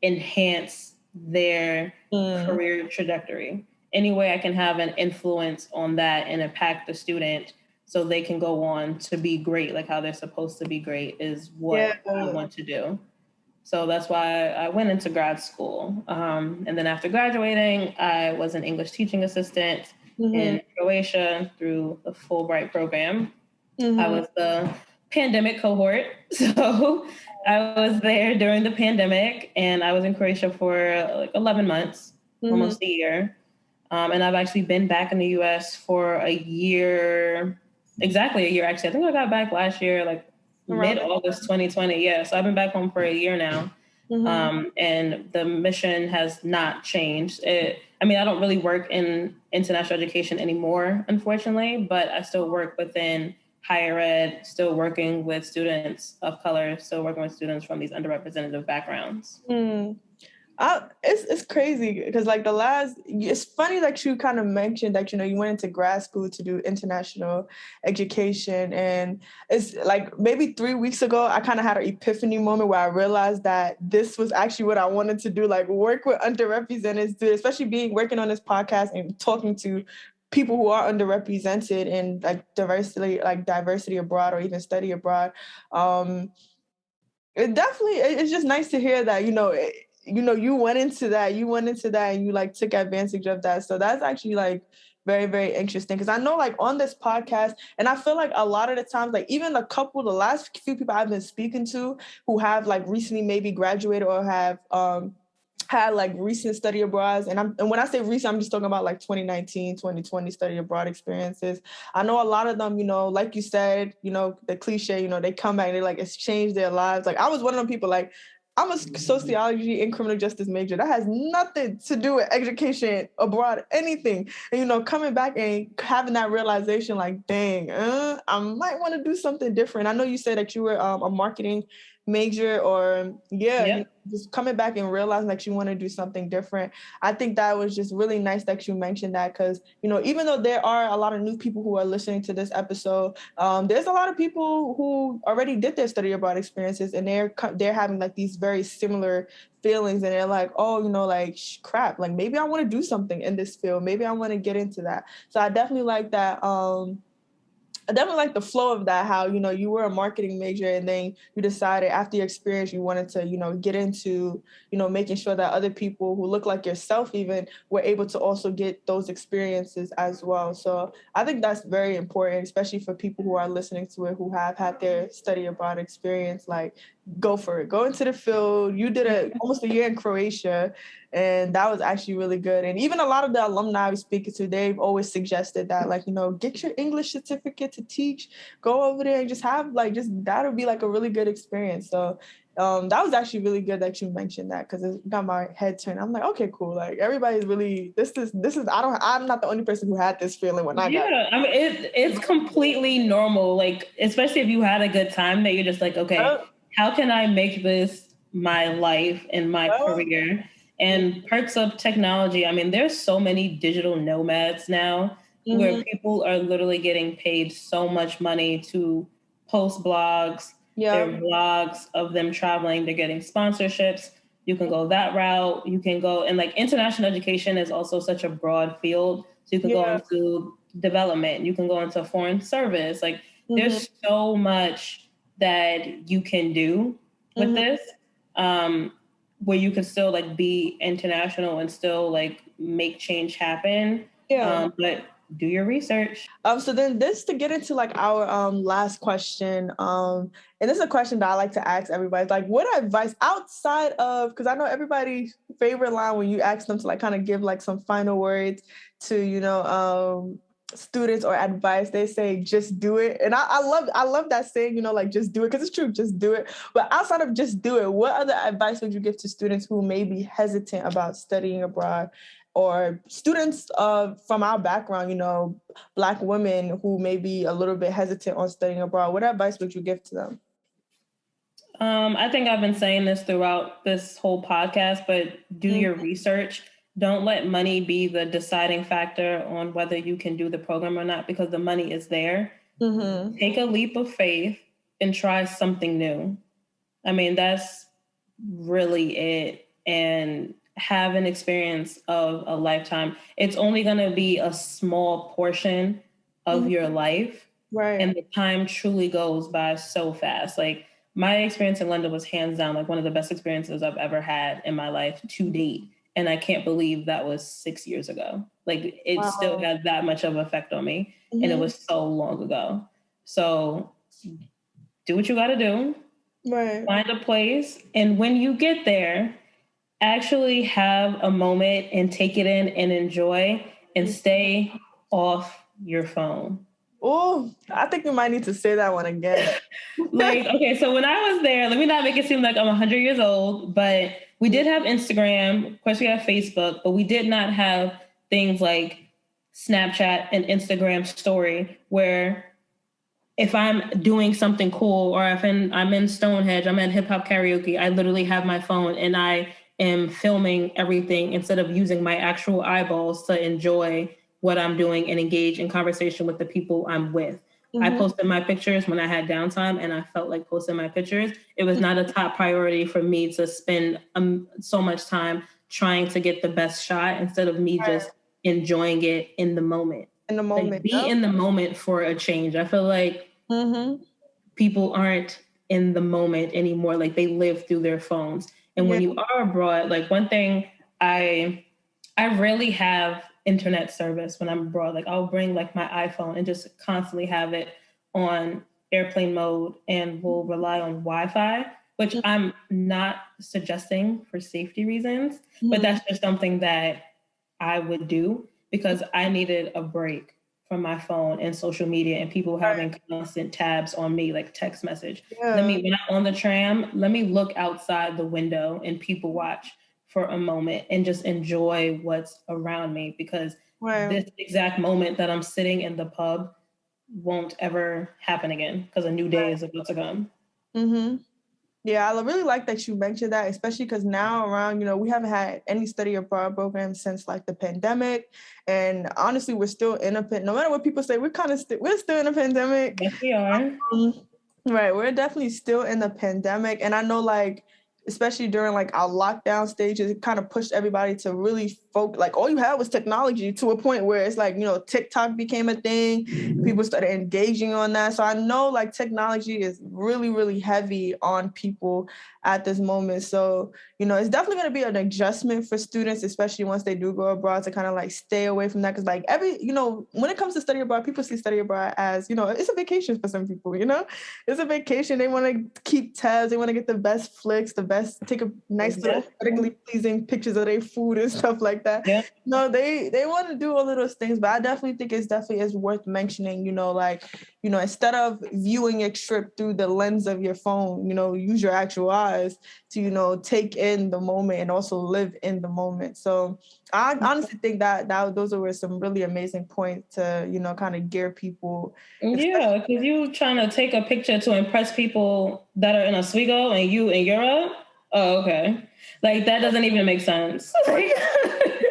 enhance their career trajectory. Any way I can have an influence on that and impact the student so they can go on to be great, like how they're supposed to be great, is what I want to do. So that's why I went into grad school. And then after graduating, I was an English teaching assistant in Croatia through the Fulbright program. I was the pandemic cohort. So I was there during the pandemic, and I was in Croatia for like 11 months, almost a year. And I've actually been back in the US for a year, exactly a year, actually. I think I got back last year, like mid-August 2020. Yeah, so I've been back home for a year now. And the mission has not changed. I don't really work in international education anymore, unfortunately, but I still work within higher ed, still working with students of color, still working with students from these underrepresented backgrounds. It's crazy because like it's funny that you kind of mentioned that, you went into grad school to do international education. And it's like maybe 3 weeks ago, I kind of had an epiphany moment where I realized that this was actually what I wanted to do, like work with underrepresented students, especially working on this podcast and talking to people who are underrepresented and like diversity abroad or even study abroad. It's just nice to hear that, you went into that and you like took advantage of that. So that's actually like very, very interesting. Cause I know like on this podcast, and I feel like a lot of the times, like even the last few people I've been speaking to who have like recently maybe graduated or have, had like recent study abroad. And when I say recent, I'm just talking about like 2019, 2020 study abroad experiences. I know a lot of them, like you said, the cliche, they come back and they like exchange their lives. Like I was one of them people, like I'm a sociology and criminal justice major. That has nothing to do with education abroad, anything. And, coming back and having that realization, like, dang, I might want to do something different. I know you said that you were a marketing major or just coming back and realizing that you want to do something different. I think that was just really nice that you mentioned that because, even though there are a lot of new people who are listening to this episode, there's a lot of people who already did their study abroad experiences and they're having like these very similar feelings and they're like, oh, like crap, like maybe I want to do something in this field. Maybe I want to get into that. So I definitely like that. I definitely like the flow of that, how, you were a marketing major and then you decided after your experience, you wanted to, get into, making sure that other people who look like yourself even were able to also get those experiences as well. So I think that's very important, especially for people who are listening to it, who have had their study abroad experience. Like, go for it. Go into the field. You did almost a year in Croatia, and that was actually really good. And even a lot of the alumni I was speaking to, they've always suggested that, like, get your English certificate to teach, go over there and just have, like, that'll be like a really good experience. So that was actually really good that you mentioned that, because it got my head turned. I'm like, okay, cool. Like, everybody's really, I'm not the only person who had this feeling when I got it. I mean, it's completely normal. Like, especially if you had a good time, that you're just like, okay, how can I make this my life and my career? And perks of technology. I mean, there's so many digital nomads now where people are literally getting paid so much money to post blogs, their vlogs of them traveling. They're getting sponsorships. You can go that route. You can go, and like, international education is also such a broad field. So you can go into development. You can go into foreign service. Like, there's so much that you can do with this, where you could still, like, be international and still, like, make change happen. But do your research. So then this, to get into like our last question, and this is a question that I like to ask everybody, like, what advice outside of, because I know everybody's favorite line when you ask them to, like, kind of give like some final words to students or advice, they say just do it. And I love that saying, like, just do it, because it's true, just do it. But outside of just do it, what other advice would you give to students who may be hesitant about studying abroad, or students from our background, Black women who may be a little bit hesitant on studying abroad? What advice would you give to them? I think I've been saying this throughout this whole podcast, but do your research. Don't let money be the deciding factor on whether you can do the program or not, because the money is there. Take a leap of faith and try something new. I mean, that's really it. And have an experience of a lifetime. It's only going to be a small portion of your life. Right. And the time truly goes by so fast. Like, my experience in London was hands down like one of the best experiences I've ever had in my life to date. And I can't believe that was 6 years ago. Like, it still had that much of an effect on me. And it was so long ago. So do what you got to do. Right. Find a place. And when you get there, actually have a moment and take it in and enjoy, and stay off your phone. Oh, I think you might need to say that one again. Like, okay, so when I was there, let me not make it seem like I'm 100 years old, but we did have Instagram. Of course, we have Facebook, but we did not have things like Snapchat and Instagram story, where if I'm doing something cool, or if I'm in Stonehenge, I'm in hip hop karaoke, I literally have my phone and I am filming everything instead of using my actual eyeballs to enjoy what I'm doing and engage in conversation with the people I'm with. I posted my pictures when I had downtime, and I felt like posting my pictures. It was not a top priority for me to spend so much time trying to get the best shot, instead of me just enjoying it in the moment. In the moment. Like, be in the moment for a change. I feel like people aren't in the moment anymore. Like, they live through their phones. And when you are abroad, like, one thing, I rarely have internet service when I'm abroad. Like, I'll bring like my iPhone and just constantly have it on airplane mode, and will rely on Wi-Fi, which I'm not suggesting for safety reasons, but that's just something that I would do because I needed a break from my phone and social media and people having constant tabs on me, like text message. When I'm on the tram, let me look outside the window and people watch for a moment and just enjoy what's around me, because this exact moment that I'm sitting in the pub won't ever happen again, because a new day is about to come. Yeah, I really like that you mentioned that, especially because now around, we haven't had any study abroad programs since like the pandemic. And honestly, we're still in a no matter what people say, we're still in a pandemic. Yes, we are. Right. We're definitely still in the pandemic. And I know, like, especially during like our lockdown stages, it kind of pushed everybody to really focus. Like all you had was technology to a point where it's like, TikTok became a thing. People started engaging on that. So I know like technology is really, really heavy on people at this moment. So, it's definitely going to be an adjustment for students, especially once they do go abroad, to kind of like stay away from that. Because like when it comes to study abroad, people see study abroad as, it's a vacation for some people, it's a vacation. They want to keep tabs. They want to get the best flicks, take a nice little aesthetically pleasing pictures of their food and stuff like that. Yeah. No, they want to do all of those things, but I definitely think it's definitely worth mentioning, instead of viewing your trip through the lens of your phone, use your actual eyes to, take in the moment and also live in the moment. So I honestly think that those were some really amazing points to, kind of gear people. Yeah, because you trying to take a picture to impress people that are in Oswego and you in Europe. Oh, okay. Like that doesn't even make sense. You're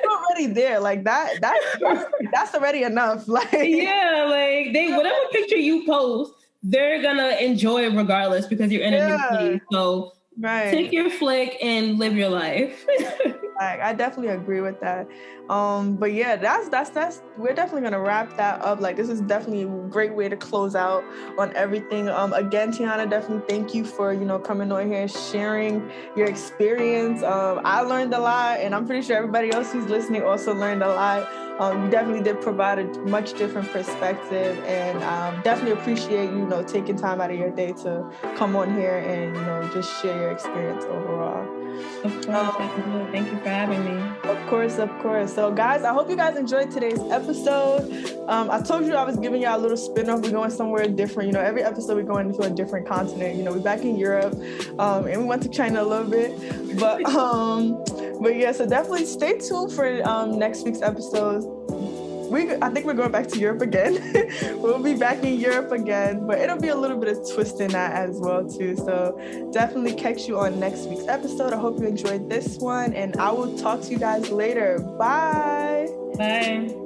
already there. Like that's already enough. Like yeah, like whatever picture you post, they're gonna enjoy it regardless because you're in a new place. So take your flick and live your life. I definitely agree with that. But yeah, that's we're definitely gonna wrap that up. Like this is definitely a great way to close out on everything. Again, Tiana, definitely thank you for coming on here, sharing your experience. I learned a lot, and I'm pretty sure everybody else who's listening also learned a lot. You definitely did provide a much different perspective, and definitely appreciate you taking time out of your day to come on here and just share your experience overall. Of course, thank you for having me. Of course. So guys, I hope you guys enjoyed today's episode. I told you I was giving y'all a little spin-off. We're going somewhere different. Every episode we're going into a different continent. We're back in Europe, and we went to China a little bit. But yeah, so definitely stay tuned for next week's episode. I think we're going back to Europe again. We'll be back in Europe again, but it'll be a little bit of twist in that as well too. So definitely catch you on next week's episode. I hope you enjoyed this one, and I will talk to you guys later. Bye. Bye.